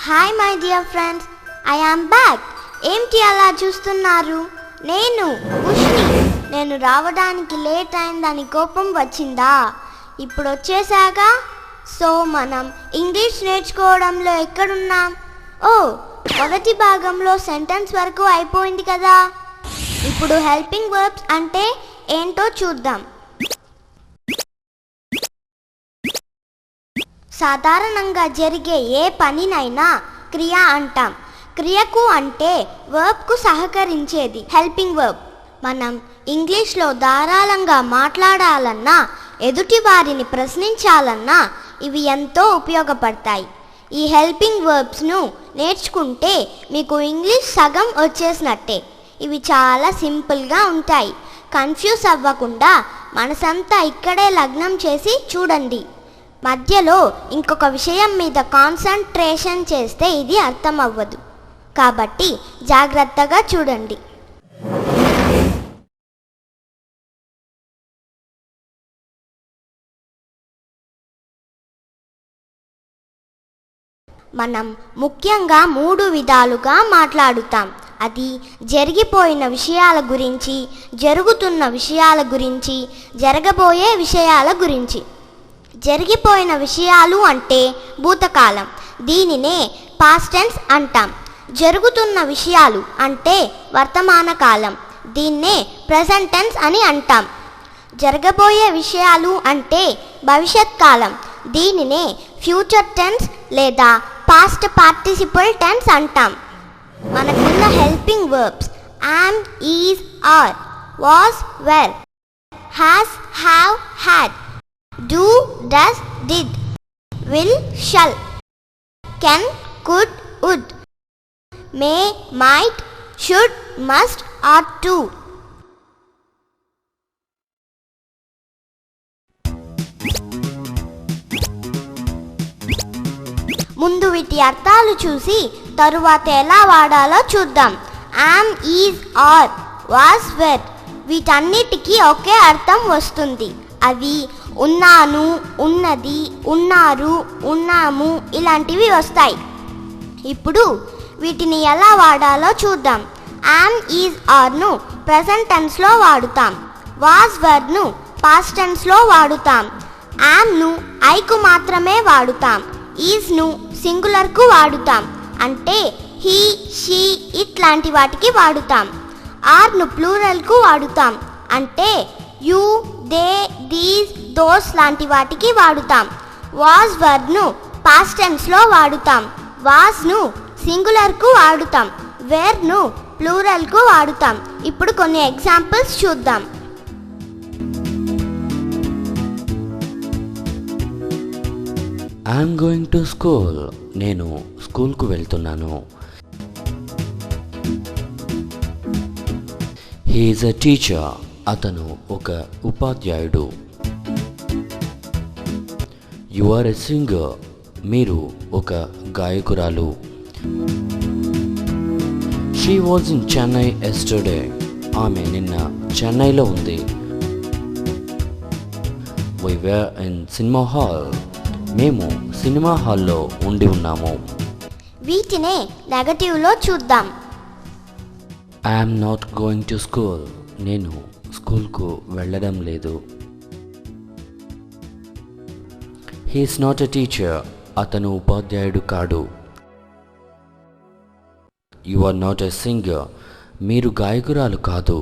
Hi my dear friends, I am back. ఏంటి అలా చూస్తున్నారు? నేను ఉష్ని. నేను రావడానికి లేట్ అయిందని కోపం వచ్చిందా? ఇప్పుడు వచ్చేసాగా. సో మనం ఇంగ్లీష్ నేర్చుకోవడంలో ఎక్కడున్నాం? మొదటి భాగంలో సెంటెన్స్ వరకు అయిపోయింది కదా. ఇప్పుడు హెల్పింగ్ వర్బ్స్ అంటే ఏంటో చూద్దాం. సాధారణంగా జరిగే ఏ పనినైనా క్రియ అంటాం. క్రియకు అంటే వర్బ్కు సహకరించేది హెల్పింగ్ వర్బ్. మనం ఇంగ్లీష్లో ధారాళంగా మాట్లాడాలన్నా, ఎదుటి వారిని ప్రశ్నించాలన్నా ఇవి ఎంతో ఉపయోగపడతాయి. ఈ హెల్పింగ్ వర్బ్స్ను నేర్చుకుంటే మీకు ఇంగ్లీష్ సగం వచ్చేసినట్టే. ఇవి చాలా సింపుల్గా ఉంటాయి. కన్ఫ్యూజ్ అవ్వకుండా మనసంతా ఇక్కడే లగ్నం చేసి చూడండి. మధ్యలో ఇంకొక విషయం మీద కాన్సంట్రేషన్ చేస్తే ఇది అర్థం అవ్వదు. కాబట్టి జాగ్రత్తగా చూడండి. మనం ముఖ్యంగా 3 విధాలుగా మాట్లాడుతాం. అది జరిగిపోయిన విషయాల గురించి, జరుగుతున్న విషయాల గురించి, జరగబోయే విషయాల గురించి. జరిగిపోయిన విషయాలు అంటే భూతకాలం, దీనినే పాస్ట్ టెన్స్ అంటాం. జరుగుతున్న విషయాలు అంటే వర్తమాన కాలం, దీన్నే ప్రెజెంట్ టెన్స్ అని అంటాం. జరగబోయే విషయాలు అంటే భవిష్యత్ కాలం, దీనినే ఫ్యూచర్ టెన్స్ లేదా పాస్ట్ పార్టిసిపల్ టెన్స్ అంటాం. మనకున్న helping verbs am, is, are, was, were, has, have, had, do, does, did, will, shall, can, could, would, may, might, should, must, ought to. ముందు వీటి అర్థాలు చూసి తరువాత ఎలా వాడాలో చూద్దాం. am, is, are, was, were వీటన్నిటికీ ఒకే అర్థం వస్తుంది. అవి ఉన్నాను, ఉన్నది, ఉన్నారు, ఉన్నాము ఇలాంటివి వస్తాయి. ఇప్పుడు వీటిని ఎలా వాడాలో చూద్దాం. am, is, areను ప్రెజెంట్ టెన్స్లో వాడుతాం. was, wereను పాస్ట్ టెన్స్లో వాడుతాం. amను ఐకు మాత్రమే వాడుతాం. ఈజ్ను సింగులర్కు వాడుతాం, అంటే హీ, షీ, ఇట్లాంటి వాటికి వాడుతాం. ఆర్ను ప్లూరల్కు వాడుతాం, అంటే యూ, దే, దీస్, దోస్ లాంటి వాటికి వాడుతాం. వాజ్, వర్ను పాస్ట్ టెన్స్లో వాడుతాం. వాజ్ను సింగులర్కు వాడుతాం. వేర్ను ప్లూరల్కు వాడుతాం. ఇప్పుడు కొన్ని ఎగ్జాంపుల్స్ చూద్దాం. I'm going to school. నేను స్కూల్కు వెళ్తున్నాను. He is a teacher. అతను ఒక ఉపాధ్యాయుడు. You are a singer. మీరు ఒక గాయకురాలు. She was in Chennai yesterday. ఆమె నిన్న చెన్నైలో ఉంది. We were in cinema hall. మేము సినిమా హాల్లో ఉండి ఉన్నాము. వీటినే నెగటివ్లో చూద్దాం. I'm not going to school. నేను స్కూల్కు వెళ్ళడం లేదు. He is not a teacher. అతను ఉపాధ్యాయుడు కాడు. You are not a singer. మీరు గాయకురాలు కాదు.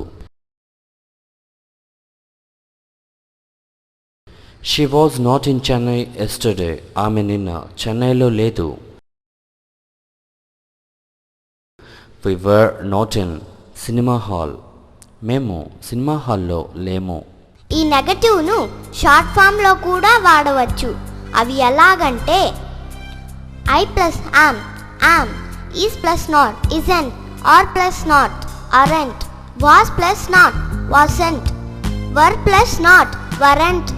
She was not in Chennai yesterday. ఆమె నిన్న చెన్నైలో లేదు. We were not in cinema hall. మేము సినిమా హాల్లో లేము. ఈ నెగటివ్ను షార్ట్ ఫామ్లో కూడా వాడవచ్చు. అవి ఎలాగంటే I plus am, am, is plus not, isn't, are plus not, aren't, was plus not, wasn't, were plus not, weren't.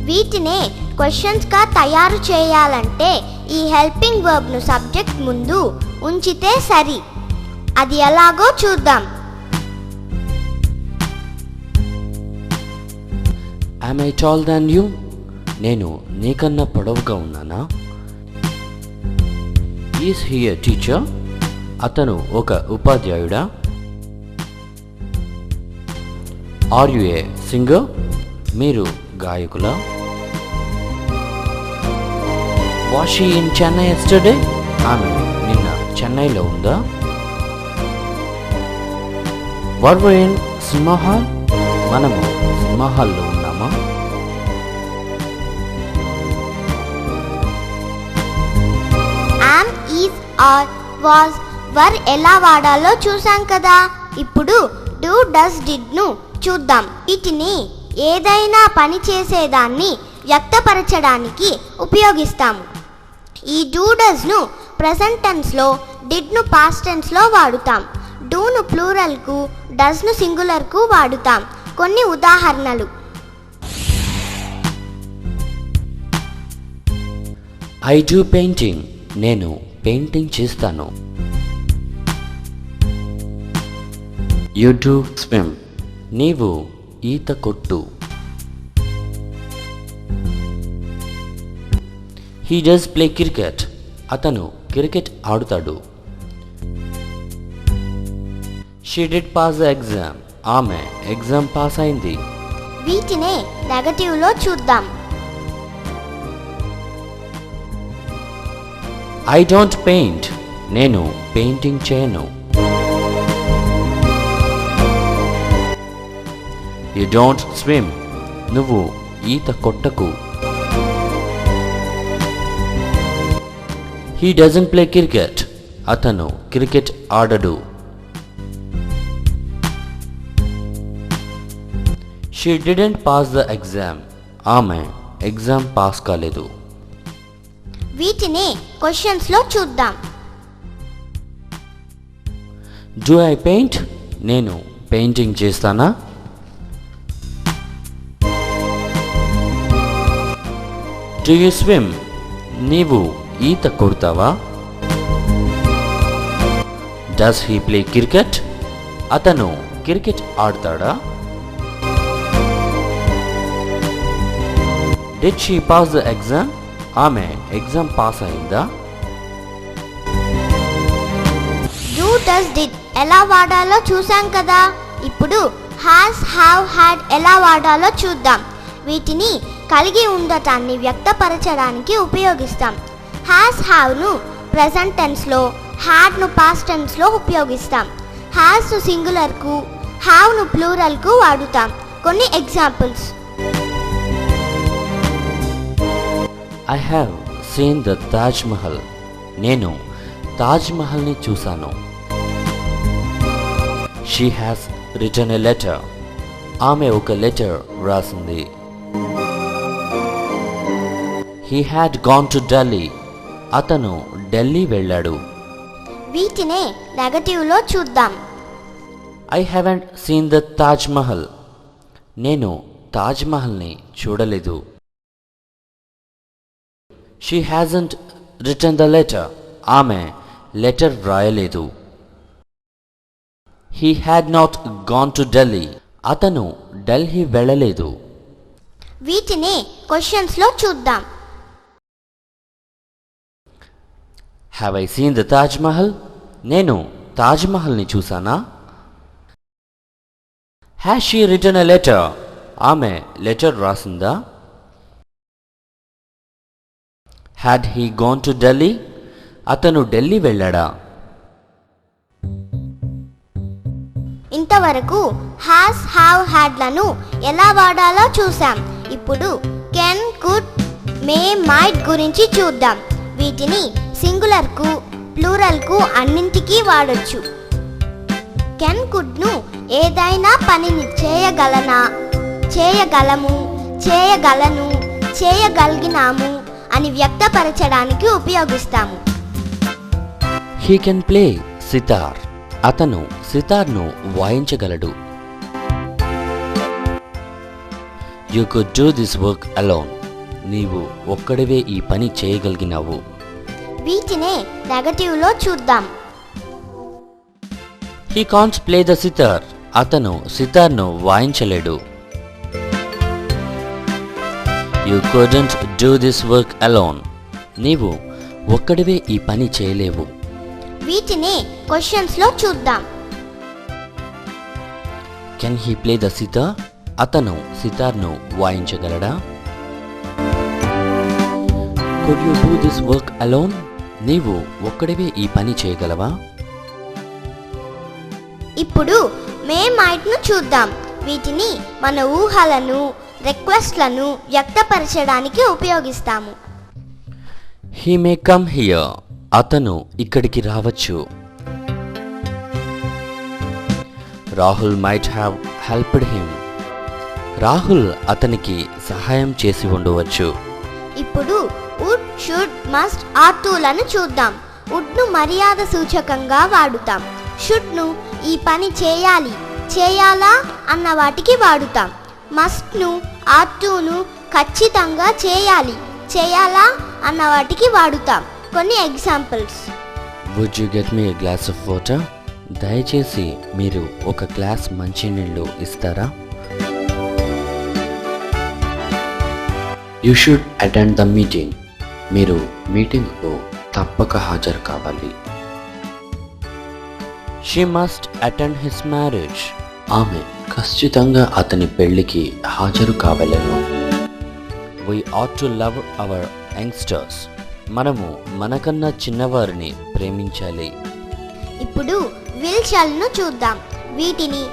వీటినే క్వశ్చన్స్గా తయారు చేయాలంటే ఈ హెల్పింగ్ వర్బ్ను సబ్జెక్ట్ ముందు ఉంచితే సరి. అది ఎలాగో చూద్దాం. Am I tall than you? నేను నీకన్నా పొడవుగా ఉన్నానా? Is he a teacher? అతను ఒక ఉపాధ్యాయుడా? Are you a singer? మీరు గాయకులా? Was she in Chennai yesterday? ఆమె నిన్న చెన్నైలో ఉందా? Were we in cinema hall? మనము సినిమా హాల్లో ఉన్నామా? Am, is, are, was, were ఎలా వాడాలో చూసాం కదా. ఇప్పుడు డూ, డస్, డిడ్ను చూద్దాం. వీటిని ఏదైనా పని చేసేదాన్ని వ్యక్తపరచడానికి ఉపయోగిస్తాము. ఈ డూ డస్ను ప్రెజెంట్ టెన్స్లో, డిడ్ను పాస్ట్ టెన్స్లో వాడుతాం. డూను ప్లూరల్కు, డస్ను సింగులర్కు వాడుతాం. కొన్ని ఉదాహరణలు: ఐ డూ పెయింటింగ్. నేను పెయింటింగ్ చేస్తాను. You do swim. నీవు ఈత కొట్టు. He does play cricket. అతను క్రికెట్ ఆడుతాడు. She did pass the exam. ఆమె ఎగ్జామ్ పాస్ అయింది. వీటినే నెగటివ్లో చూద్దాం. I don't paint. నేను పెయింటింగ్ చేయను. You don't swim. నువ్వు ఈత కొట్టకు. He doesn't play cricket. అతను క్రికెట్ ఆడడు. She didn't pass the exam. ఆమె ఎగ్జామ్ పాస్ కాలేదు. వీటిని క్వశ్చన్స్లో చూద్దాం. Do I paint? నేను పెయింటింగ్ చేస్తానా? Do you swim? నీవు ఈత కొడతావా? Does he play cricket? అతను క్రికెట్ ఆడతాడా? Did she pass the exam? ఆమె ఎగ్జామ్ పాస్ అయిందా? డూ, డస్, డిడ్ ఎలా వాడాలో చూసాం కదా. ఇప్పుడు హ్యాస్, హ్యావ్, హ్యాడ్ ఎలా వాడాలో చూద్దాం. వీటిని కలిగి ఉండటాన్ని వ్యక్తపరచడానికి ఉపయోగిస్తాం. హ్యాస్, హ్యావ్ను ప్రెజెంట్ టెన్స్లో, హ్యాడ్ను పాస్ట్ టెన్స్లో ఉపయోగిస్తాం. హ్యాస్ను సింగులర్కు, హ్యావ్ను ప్లూరల్కు వాడుతాం. కొన్ని examples: I have seen the Taj Mahal. నేను తాజ్ మహల్ని చూశాను. She has return a letter. ఆమె ఒక లెటర్ రాసింది. He had gone to Delhi. అతను ఢిల్లీ వెళ్ళాడు. వీటినే నెగటివ్లో చూద్దాం. I haven't seen the Taj Mahal. నేను తాజ్ మహల్ని చూడలేదు. She hasn't return the letter. ఆమె లెటర్ వ్రాయలేదు. He had not gone to Delhi. అతను ఢిల్లీ వెళ్ళలేదు. వీటిని క్వశ్చన్స్లో చూద్దాం. Have I seen the Taj Mahal? నేను తాజ్ మహల్ని చూసానా? Has she return a letter? ఆమె లెటర్ రాసిందా? Had he gone to Delhi? అతను ఢిల్లీ వెళ్ళాడా? ఇంతవరకు హ్యాస్, హ్యావ్, హ్యాడ్లను ఎలా వాడాలో చూసాం. ఇప్పుడు కెన్, కుడ్, మే, మైట్ గురించి చూద్దాం. వీటిని సింగులర్కు, ప్లూరల్కు అన్నింటికీ వాడొచ్చు. కెన్, కుడ్ను ఏదైనా పనిని చేయగలనా, చేయగలము, చేయగలను, చేయగలిగినాము అని వ్యక్తపరచడానికి ఉపయోగిస్తాము. He can play sitar. అతను సితార్ను వాయించగలడు. You could do this work alone. నీవు ఒక్కడివే ఈ పని చేయగలిగినావు. వీటినే నెగటివ్లో చూద్దాం. He can't play the sitar. అతను సితార్ను వాయించలేడు. You couldn't do this work alone. నీవు ఒక్కడివే ఈ పని చేయలేవు. వీటిని క్వశ్చన్స్లో చూద్దాం. Can he play the sitar? అతను సితార్ను వాయించగలడా? Could you do this work alone? నీవు ఒక్కడివే ఈ పని చేయగలవా? ఇప్పుడు మే మైట్ను చూద్దాం. వీటిని మన ఊహలను, రిక్వెస్ట్లను వ్యక్తపరచడానికి ఉపయోగిస్తాము. He may come here. అతను ఇక్కడికి రావచ్చు. Rahul might have helped him. Rahul అతనికి సహాయం చేసి ఉండవచ్చు. ఇప్పుడు వుడ్, షుడ్, మస్ట్, ఆర్టులను చూద్దాం. వుడ్ను మర్యాద సూచకంగా వాడుతాం. షుడ్ను ఈ పని చేయాలి, చేయాలా అన్న వాటికి వాడుతాం. మస్ట్ను, ఆర్టును ఖచ్చితంగా చేయాలి, చేయాలా అన్న వాటికి వాడుతాం. కొన్ని examples. Would you get me a glass of water? దయచేసి మీరు ఒక గ్లాస్ మంచినీళ్ళు ఇస్తారా? You should attend the meeting. మీరు మీటింగ్కు తప్పక హాజరు కావాలి. She must attend his marriage. ఆమె ఖచ్చితంగా అతని పెళ్లికి హాజరు కావలెను. We ought to love our youngsters. మనము మనకన్నా చిన్నవారిని ప్రేమించాలి. ఇప్పుడు విల్ షల్ను చూద్దాం. వీటిని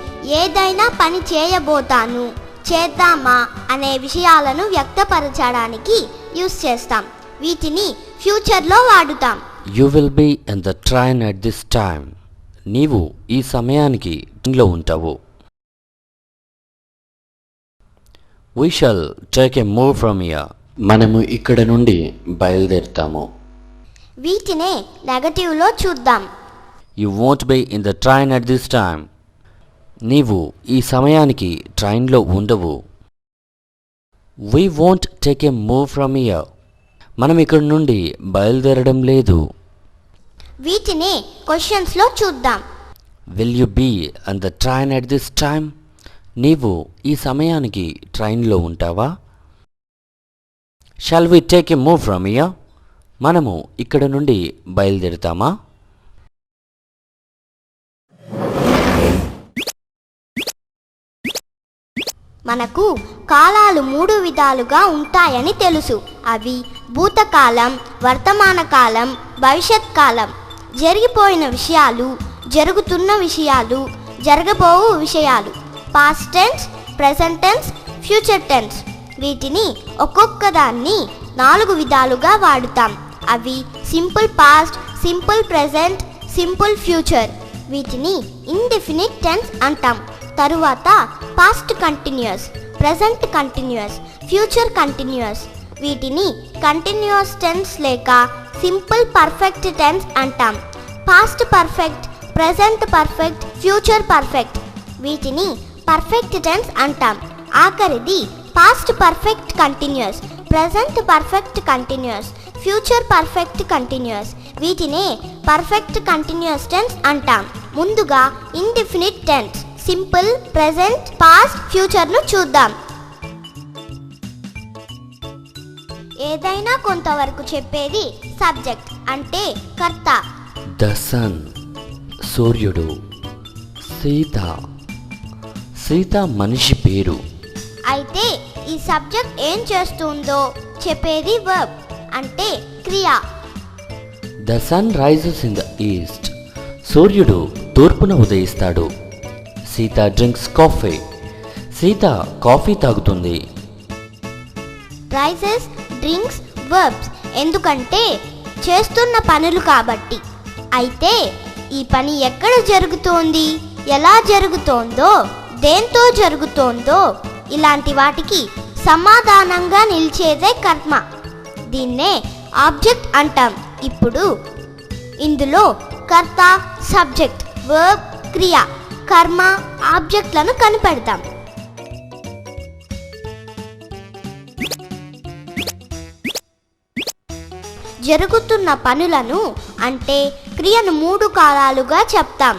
ఏదైనా పని చేయబోతాను, చేద్దామా అనే విషయాలను వ్యక్తపరచడానికి యూస్ చేస్తాం. వీటిని ఫ్యూచర్లో వాడుతాం. You will be in the train at this time. నీవు ఈ సమయానికి ఇంట్లో ఉంటావు. We shall take a move from here. మనము ఇక్కడ నుండి బయలుదేరుతాము. వీటినే నెగటివ్లో చూద్దాం. You won't be in the train at this time. నీవు ఈ సమయానికి ట్రైన్లో ఉండవు. We won't take a move from here. మనం ఇక్కడ నుండి బయలుదేరడం లేదు. వీటిని క్వశ్చన్స్లో చూద్దాం. Will you be on the train at this time? నీవు ఈ సమయానికి ట్రైన్లో ఉంటావా? Shall we take a move from here? మనము ఇక్కడ నుండి బయలుదేరుతామా? మనకు కాలాలు 3 విధాలుగా ఉంటాయని తెలుసు. అవి భూతకాలం, వర్తమాన కాలం, భవిష్యత్ కాలం. జరిగిపోయిన విషయాలు, జరుగుతున్న విషయాలు, జరగబోవు విషయాలు. Past tense, present tense, future tense. వీటిని ఒక్కొక్క దాన్ని 4 విధాలుగా వాడుతాం. అవి simple past, simple present, simple future. వీటిని ఇండెఫినిట్ టెన్స్ అంటాం. తరువాత past continuous, present continuous, future continuous. వీటిని కంటిన్యూస్ టెన్స్ లేక సింపుల్ పర్ఫెక్ట్ టెన్స్ అంటాం. Past perfect, present perfect, future perfect. వీటిని పర్ఫెక్ట్ టెన్స్ అంటాం. ఆఖరిది past perfect continuous, present perfect continuous, future perfect continuous. వీటినే పర్ఫెక్ట్ కంటిన్యూస్ టెన్స్ అంటాం. ముందుగా indefinite tense, simple, present, past, ఫ్యూచర్ను చూద్దాం. ఏదైనా కొంతవరకు చెప్పేది సబ్జెక్ట్ అంటే కర్త. ద సన్, సూర్యుడు. సీత, సీత మనిషి పేరు. అయితే ఈ సబ్జెక్ట్ ఏం చేస్తుందో చెప్పేది వర్బ్ అంటే క్రియ. The sun rises in the east. సూర్యుడు తూర్పున ఉదయిస్తాడు. Sita drinks coffee. Sita coffee తాగుతుంది. రైజెస్, డ్రింక్స్, వర్బ్స్ ఎందుకంటే చేస్తున్న పనులు కాబట్టి. అయితే ఈ పని ఎక్కడ జరుగుతోంది, ఎలా జరుగుతోందో, దేంతో జరుగుతోందో ఇలాంటి వాటికి సమాధానంగా నిలిచేదే కర్మ. దీన్నే ఆబ్జెక్ట్ అంటాం. ఇప్పుడు ఇందులో కర్త, సబ్జెక్ట్, వర్బ్, క్రియ, కర్మ, ఆబ్జెక్ట్లను కనిపెడతాం. జరుగుతున్న పనులను అంటే క్రియను 3 కాలాలుగా చెప్తాం.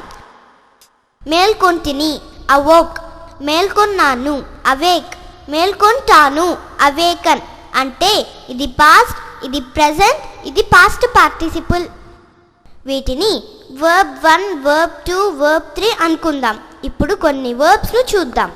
మేల్కొంటిని, అవోక్. మేల్కొన్నాను, అవేక్. మేల్కొంటాను, అవేకన్. అంటే ఇది పాస్ట్, ఇది ప్రెజెంట్, ఇది పాస్ట్ పార్టిసిపుల్. వీటిని వర్బ్ 1, వర్బ్ 2, వర్బ్ 3 అనుకుందాం. ఇప్పుడు కొన్ని వర్బ్స్ను చూద్దాం.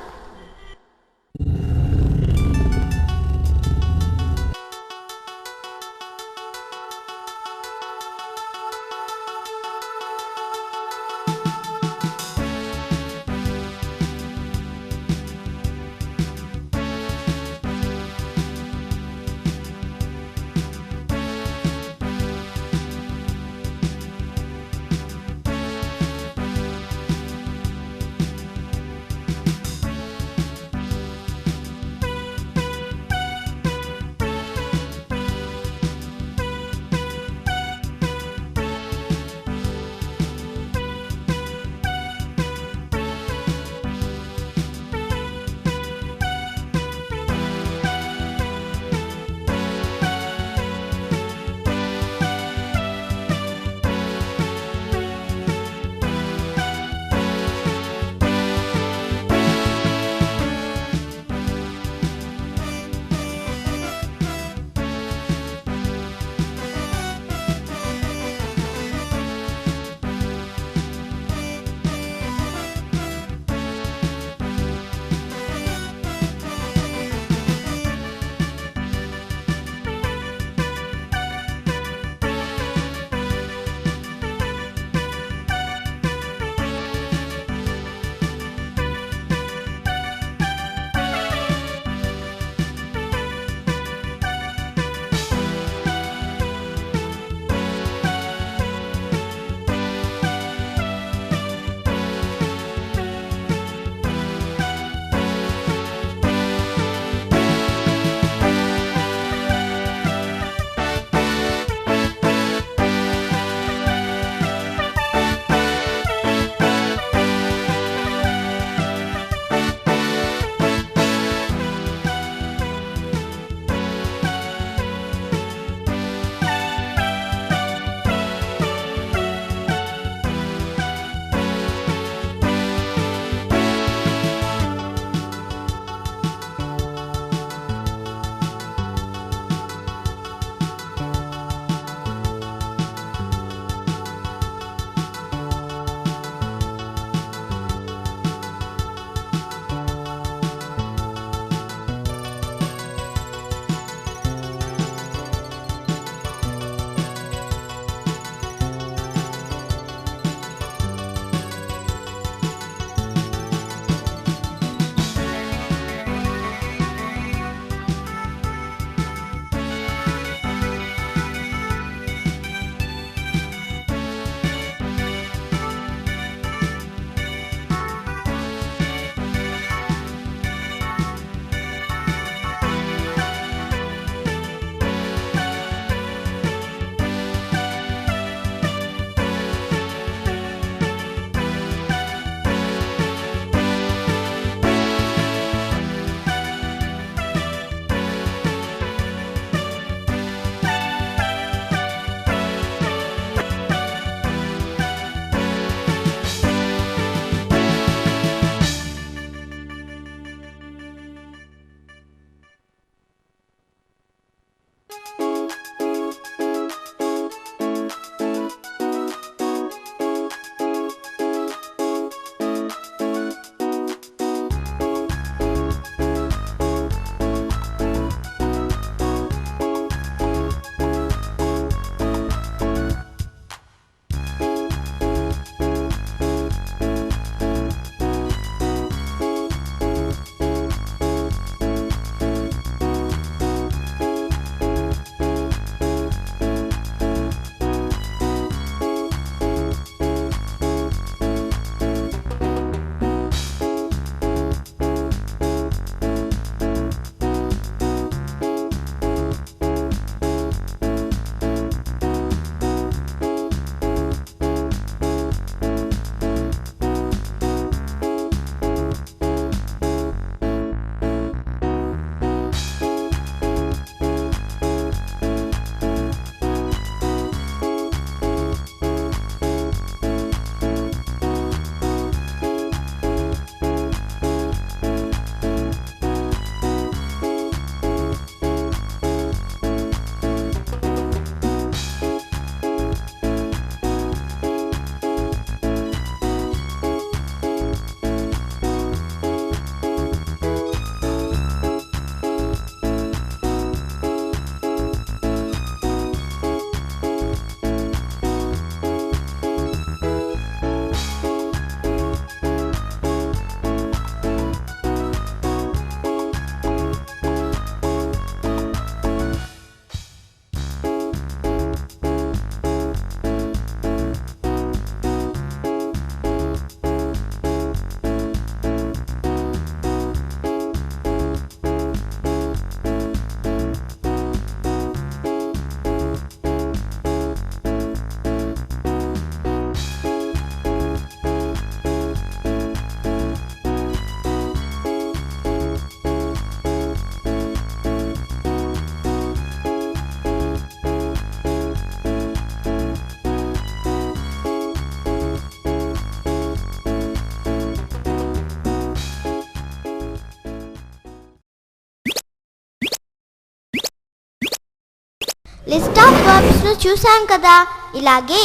లిస్ట్ ఆఫ్ వర్బ్స్ను చూసాం కదా, ఇలాగే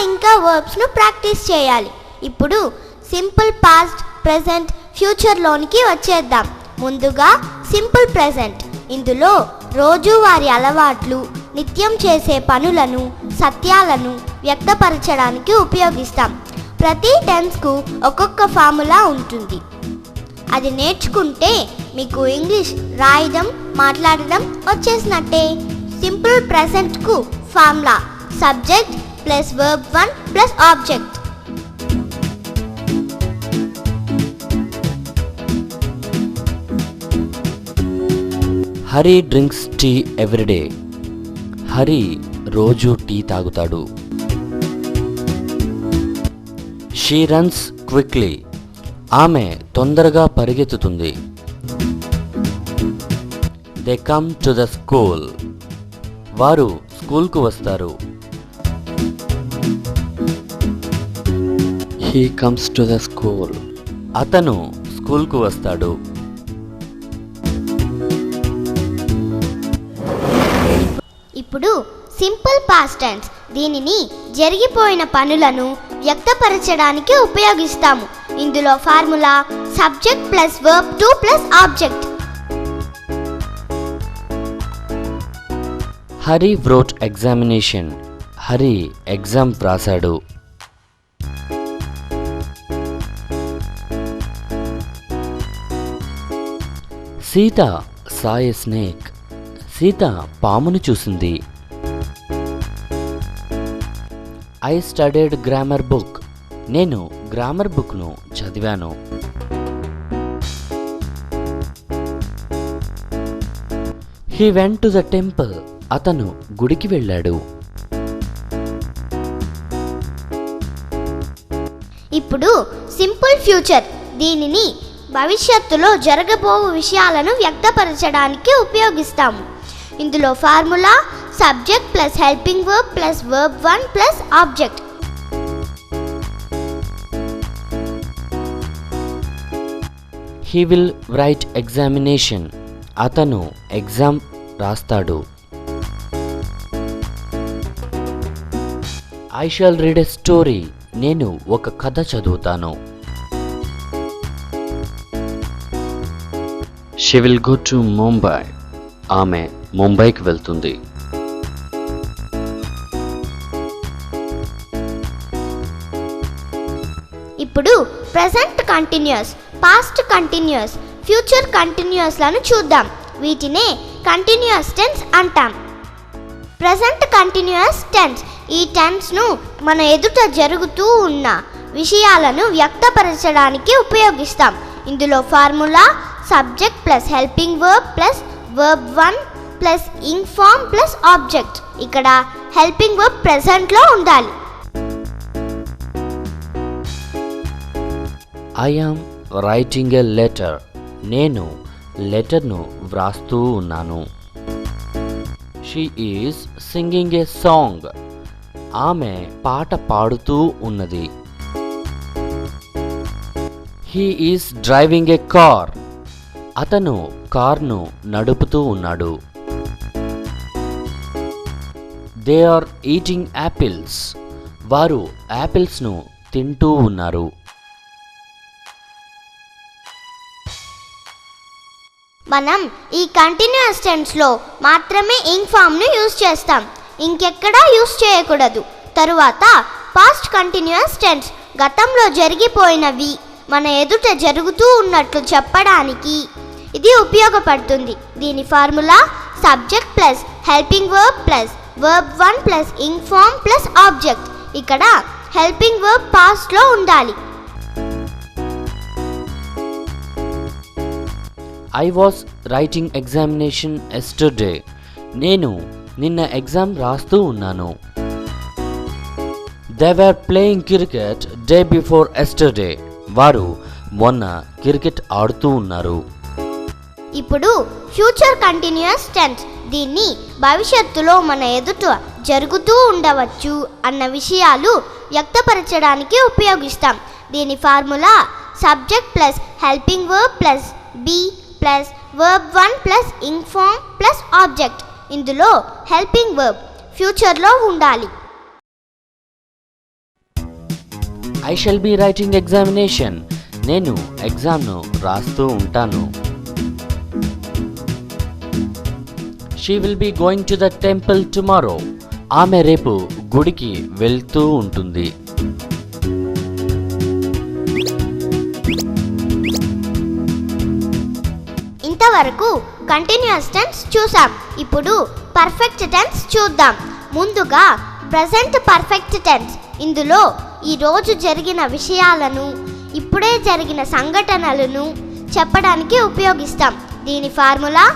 ఇంకా వర్బ్స్ను ప్రాక్టీస్ చేయాలి. ఇప్పుడు సింపుల్ పాస్ట్, ప్రెజెంట్, ఫ్యూచర్లోనికి వచ్చేద్దాం. ముందుగా సింపుల్ ప్రెజెంట్. ఇందులో రోజువారీ అలవాట్లు, నిత్యం చేసే పనులను, సత్యాలను వ్యక్తపరచడానికి ఉపయోగిస్తాం. ప్రతి టెన్స్కు ఒక్కొక్క ఫార్ములా ఉంటుంది. అది నేర్చుకుంటే మీకు ఇంగ్లీష్ రాయడం, మాట్లాడడం వచ్చేసినట్టే. సింపుల్ ప్రెజెంట్కు formula subject plus verb 1 plus object. Hari drinks tea everyday. Hari రోజు టీ తాగుతాడు. She runs quickly. ఆమె తొందరగా పరిగెత్తుతుంది. They come to the school. వారు స్కూల్కు వస్తారు. He comes to the school. అతను స్కూల్కు వస్తాడు. ఇప్పుడు సింపుల్ పాస్ట్ టెన్స్. దీనిని జరిగిపోయిన పనులను వ్యక్తపరచడానికి ఉపయోగిస్తాము. ఇందులో formula subject plus verb 2 plus object. Hari wrote examination. Hari exam రాశాడు. సీత సా ఎ స్నేక్. సీత పామును చూసింది. I studied grammar book. నేను గ్రామర్ బుక్ను చదివాను. He went to the temple. అతను గుడికి వెళ్ళాడు. ఇప్పుడు సింపుల్ ఫ్యూచర్. దీనిని భవిష్యత్తులో జరగబోవు విషయాలను వ్యక్తపరచడానికి ఉపయోగిస్తాము. ఇందులో formula subject plus helping verb plus verb 1 plus object. He will write examination. అతను ఎగ్జామ్ రాస్తాడు. I shall read a story. నేను ఒక కథ చదువుతాను. She will go to Mumbai. ఆమె ముంబైకి వెళ్తుంది. ఇప్పుడు present continuous, past continuous, future కంటిన్యూస్లను చూద్దాం. వీటినే కంటిన్యూస్ టెన్స్ అంటాం. Present continuous tense. ఈ టెన్స్ను మన ఎదుట జరుగుతూ ఉన్న విషయాలను వ్యక్తపరచడానికి ఉపయోగిస్తాం. ఇందులో formula subject plus helping verb plus verb 1 plus ing form plus object. ఇక్కడ హెల్పింగ్ వర్బ్ ప్రెజెంట్లో ఉండాలి. I am writing a letter. నేను లెటర్ను వ్రాస్తూ ఉన్నాను. She is singing a song. ఆమె పాట పాడుతూ ఉన్నది. He is driving a car. అతను కార్ను నడుపుతూ ఉన్నాడు. They are eating apples. వారు యాపిల్స్ను తింటూ ఉన్నారు. మనం ఈ కంటిన్యూస్ టెన్స్లో మాత్రమే ఇంగ్ ఫామ్ను యూజ్ చేస్తాం. ఇంకెక్కడా యూజ్ చేయకూడదు. తరువాత పాస్ట్ కంటిన్యూస్ టెన్స్. గతంలో జరిగిపోయినవి మన ఎదుట జరుగుతూ ఉన్నట్లు చెప్పడానికి ఇది ఉపయోగపడుతుంది. దీని formula subject plus helping verb plus verb 1 plus ing form plus object. ఇక్కడ హెల్పింగ్ వర్బ్ పాస్ట్లో ఉండాలి. I was writing examination yesterday. నేను నిన్న ఎగ్జామ్ రాస్తూ ఉన్నాను. They were playing cricket day before yesterday. వారు మొన్న క్రికెట్ ఆడుతూ ఉన్నారు. ఇప్పుడు ఫ్యూచర్ కంటిన్యూస్ టెన్స్. దీన్ని భవిష్యత్తులో మన ఎదుట జరుగుతూ ఉండవచ్చు అన్న విషయాలు వ్యక్తపరచడానికి ఉపయోగిస్తాం. దీని formula subject plus helping verb plus be plus verb 1 plus ing form plus object. ఇందులో హెల్పింగ్ వర్బ్ ఫ్యూచర్లో ఉండాలి. I shall be writing examination. నేను ఎగ్జామ్ను రాస్తూ ఉంటాను. She will be going to the temple tomorrow. ఆమె రేపు గుడికి వెళ్తూ ఉంటుంది. ఇంతవరకు కంటిన్యూస్ టెన్స్ చూసాం. ఇప్పుడు పర్ఫెక్ట్ టెన్స్ చూద్దాం. ముందుగా ప్రెజెంట్ పర్ఫెక్ట్ టెన్స్. ఇందులో ఈరోజు జరిగిన విషయాలను, ఇప్పుడే జరిగిన సంఘటనలను చెప్పడానికి ఉపయోగిస్తాం. దీని ఫార్ములా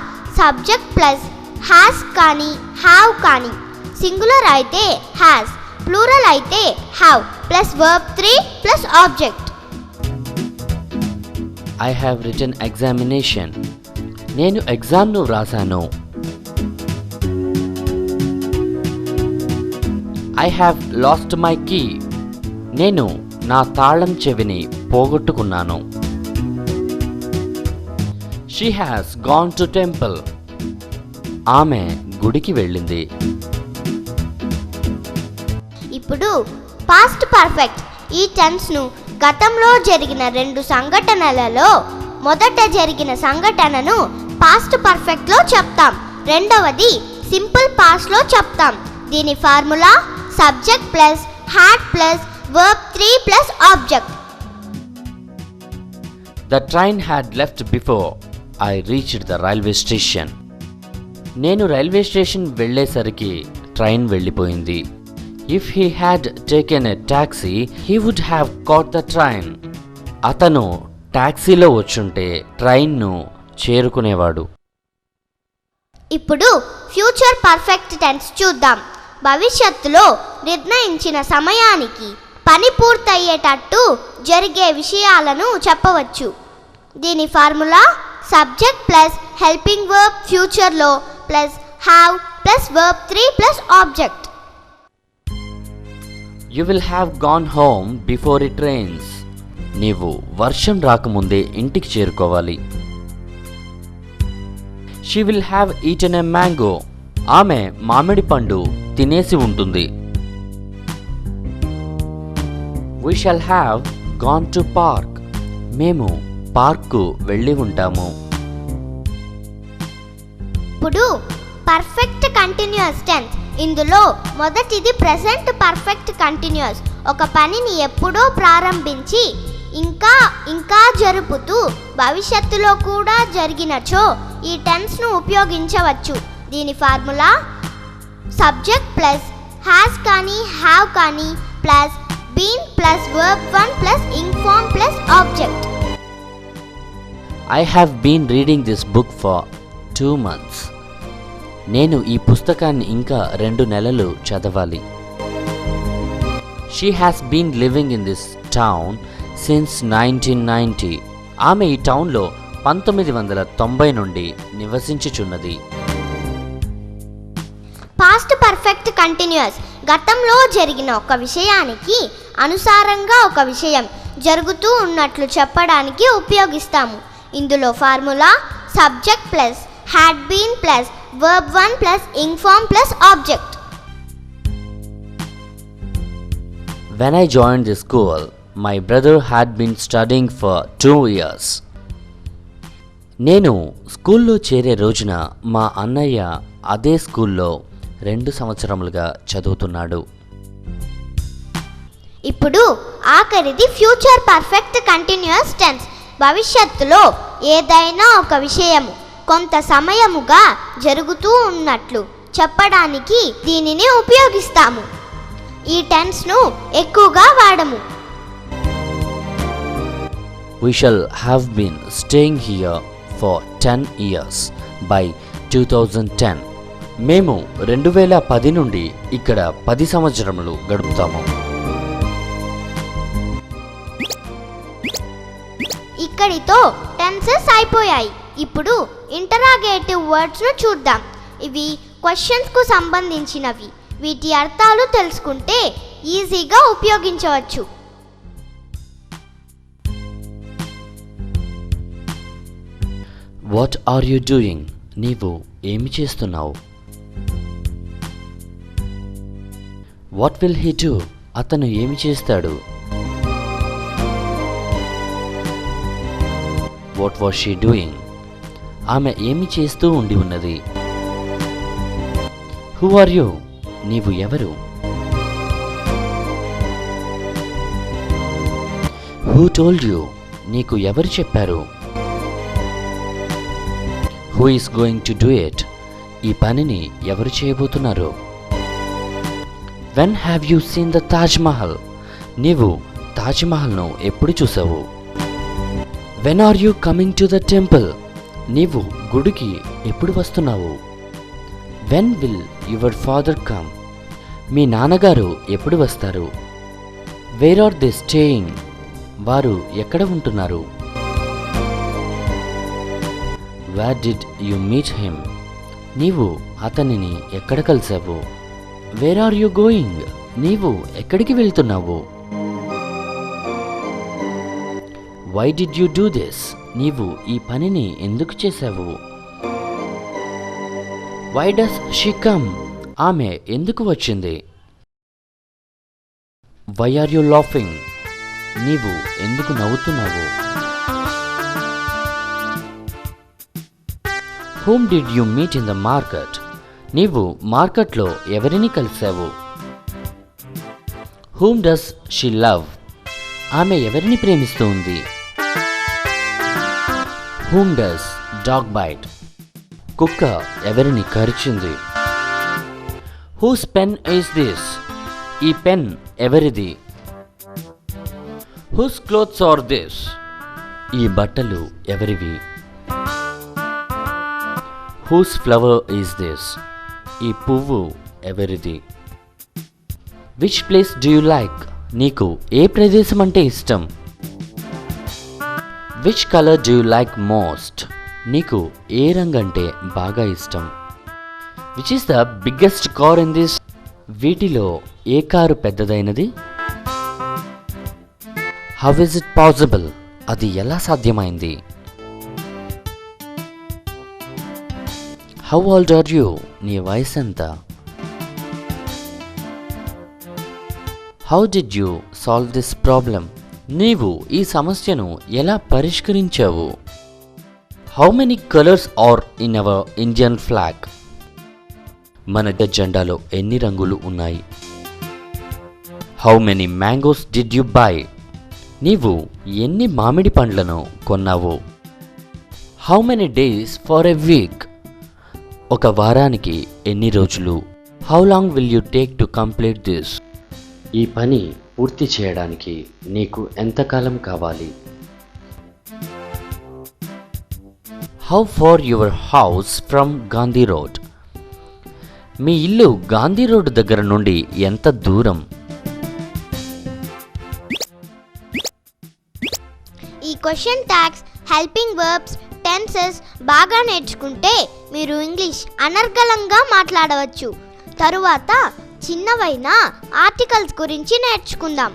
సబ్జెక్ట్ ప్లస్ హ్యాస్ కానీ హ్యావ్ కానీ. సింగులర్ అయితే హ్యాస్, ప్లూరల్ అయితే have plus verb 3 plus object. I have written examination. నేను ఎగ్జామ్ను వ్రాసాను. I have lost my key. నేను నా తాళం చెవిని పోగొట్టుకున్నాను. She has gone to temple. ఆమె గుడికి వెళ్ళింది. ఇప్పుడు పాస్ట్ పర్ఫెక్ట్. ఈ టెన్స్ను గతంలో జరిగిన 2 సంఘటనలలో మొదట జరిగిన సంఘటనను పాస్ట్ పర్ఫెక్ట్లో చెప్తాం, రెండవది సింపుల్ పాస్ట్లో చెప్తాం. దీని formula subject plus had plus verb 3 plus object. The train had left before I reached the railway station. నేను రైల్వే స్టేషన్ వెళ్ళేసరికి ట్రైన్ వెళ్ళిపోయింది. If he had taken a taxi he would have caught the train. అతను టాక్సీలో వచ్చుంటే ట్రైన్ను చేరుకునేవాడు. ఇప్పుడు future perfect tense చూద్దాం. భవిష్యత్తులో నిర్ణయించిన సమయానికి పని పూర్తయ్యేటట్టు జరిగే విషయాలను చెప్పవచ్చు. దీని formula subject plus helping verb ఫ్యూచర్లో plus have plus verb 3 plus object. You will have gone home before it rains. నీవు వర్షం రాకముందే ఇంటికి చేరుకోవాలి. She will have eaten a mango. ఆమె మామిడి పండు తినేసి ఉంటుంది. We shall have gone to park. మేము పార్క్కు వెళ్ళి ఉంటాము. ఇప్పుడు పర్ఫెక్ట్ కంటిన్యూస్ టెన్స్. ఇందులో మొదటిది ప్రెజెంట్ పర్ఫెక్ట్ కంటిన్యూస్. ఒక పనిని ఎప్పుడో ప్రారంభించి ఇంకా జరుపుతూ భవిష్యత్తులో కూడా జరిగినచో ఈ టెన్స్ను ఉపయోగించవచ్చు. దీని ఫార్ములా సబ్జెక్ట్ ప్లస్ హ్యాస్ కానీ హ్యావ్ కానీ plus been plus verb 1 plus ing form plus object. I have been reading this book for 2 months. నేను ఈ పుస్తకాన్ని ఇంకా 2 నెలలు చదవాలి. She has been living in this town since 1990. ఆమె ఈ టౌన్లో 1990 నుండి నివసించుచున్నది. Past perfect continuous. గతంలో జరిగిన ఒక విషయానికి అనుసారంగా ఒక విషయం జరుగుతూ ఉన్నట్లు చెప్పడానికి ఉపయోగిస్తాము. ఇందులో formula subject plus had been plus verb 1 plus ing form plus object. When I joined the school, my brother had been studying for 2 years. నేను స్కూల్లో చేరే రోజున మా అన్నయ్య అదే స్కూల్లో 2 సంవత్సరములుగా చదువుతున్నాడు. ఇప్పుడు ఆఖరిది ఫ్యూచర్ పర్ఫెక్ట్ కంటిన్యూస్ టెన్స్. భవిష్యత్తులో ఏదైనా ఒక విషయము కొంత సమయముగా జరుగుతూ ఉన్నట్లు చెప్పడానికి దీనిని ఉపయోగిస్తాము. ఈ టెన్స్ను ఎక్కువగా వాడము. We shall have been staying here for 10 years by 2010. మేము 2010 నుండి ఇక్కడ 10 సంవత్సరములు గడుపుతాము. ఇక్కడితో టెన్సెస్ అయిపోయాయి. ఇప్పుడు ఇంటరాగేటివ్ వర్డ్స్ను చూద్దాం. ఇవి క్వశ్చన్స్కు సంబంధించినవి. వీటి అర్థాలు తెలుసుకుంటే ఈజీగా ఉపయోగించవచ్చు. What are you doing? నీవు ఏమి చేస్తున్నావు? What will he do? అతను ఏమి చేస్తాడు? What was she doing? ఆమె ఏమి చేస్తూ ఉండి ఉన్నది? Who are you? నీవు ఎవరు? Who told you? నీకు ఎవరు చెప్పారు? Who is going to do it? ఈ పనిని ఎవరు చేయబోతున్నారు? When have you seen the Taj Mahal? నీవు తాజ్ మహల్ను ఎప్పుడు చూసావు? When are you coming to the temple? నీవు గుడికి ఎప్పుడు వస్తున్నావు? When will your father come? మీ నాన్నగారు ఎప్పుడు వస్తారు? Where are they staying? వారు ఎక్కడ ఉంటున్నారు? Where did you meet him? నీవు అతనిని ఎక్కడ కలిసావు? Where are you going? నీవు ఎక్కడికి వెళ్తున్నావు? Why did you do this? నీవు ఈ పనిని ఎందుకు చేశావు? Why does she come? ఆమె ఎందుకు వచ్చింది? Why are you laughing? నీవు ఎందుకు నవ్వుతున్నావు? Whom did you meet in the market? నీవు మార్కెట్లో ఎవరిని కలిసావు? Whom does she love? ఆమె ఎవరిని ప్రేమిస్తుంది? Whom does dog bite? కుక్క ఎవరిని కరిచింది? Whose pen is this? ఈ పెన్ ఎవరిది? Whose clothes are this? ఈ బట్టలు ఎవరివి? Whose flower is this? ఈ పువ్వు ఎవరిది? Which place do you like? నీకు ఏ ప్రదేశం అంటే ఇష్టం? Which colour do you like most? నీకు ఏ రంగు అంటే బాగా ఇష్టం? Which is the biggest car in this? వీటిలో ఏ కారు పెద్దదైనది? How is it possible? అది ఎలా సాధ్యమైంది? How old are you? నీ వయసు ఎంత? How did you solve this problem? నీవు ఈ సమస్యను ఎలా పరిష్కరించావు? How many colours are in our Indian flag? మన జెండాలో ఎన్ని రంగులు ఉన్నాయి? How many mangoes did you buy? నీవు ఎన్ని మామిడి పండ్లను కొన్నావు? How many days for a week? ఒక వారానికి ఎన్ని రోజులు? How long will you take to complete this? ఈ పని పూర్తి చేయడానికి నీకు ఎంతకాలం కావాలి? How far your house from Gandhi road? మీ ఇల్లు గాంధీ రోడ్ దగ్గర నుండి ఎంత దూరం? ఈ question tags, helping verbs, tenses బాగా నేర్చుకుంటే మీరు ఇంగ్లీష్ అనర్గళంగా మాట్లాడవచ్చు. తరువాత చిన్నవైన ఆర్టికల్స్ గురించి నేర్చుకుందాం.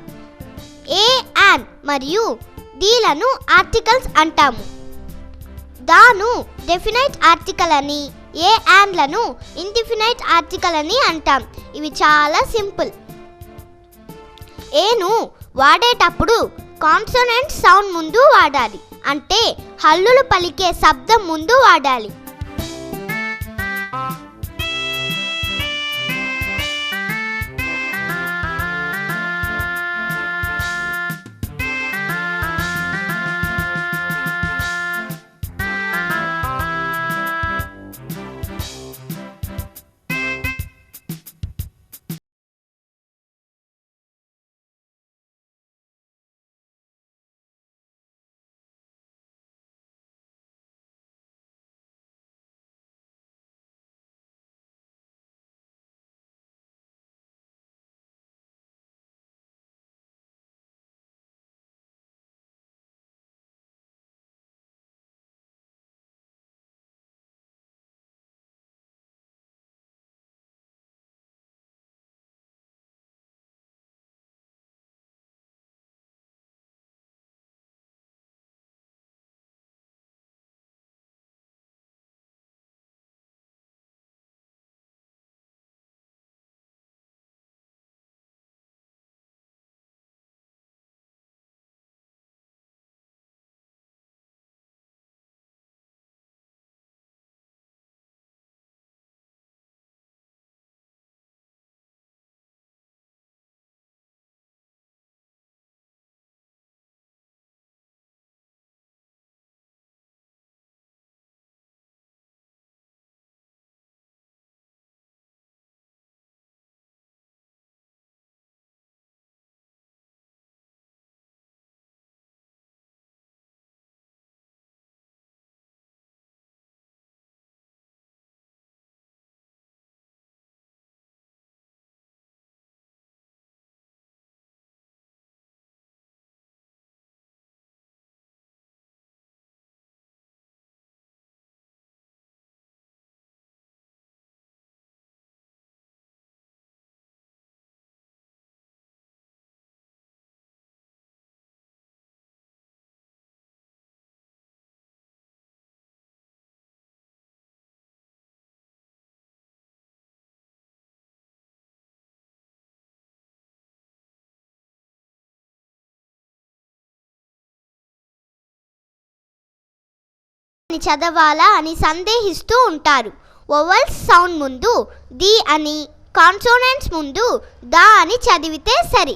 ఏ, యాన్ మరియు దీలను ఆర్టికల్స్ అంటాము. దాను డెఫినైట్ ఆర్టికల్ అని, ఏ యాన్లను ఇండిఫినైట్ ఆర్టికల్ అని అంటాం. ఇవి చాలా సింపుల్. ఏను వాడేటప్పుడు కాన్సోనెంట్ సౌండ్ ముందు వాడాలి, అంటే హల్లులు పలికే శబ్దం ముందు వాడాలి. అని చదవాలా అని సందేహిస్తూ ఉంటారు. వొవెల్స్ సౌండ్ ముందు ది అని, కాన్సోనెంట్స్ ముందు దా అని చదివితే సరి.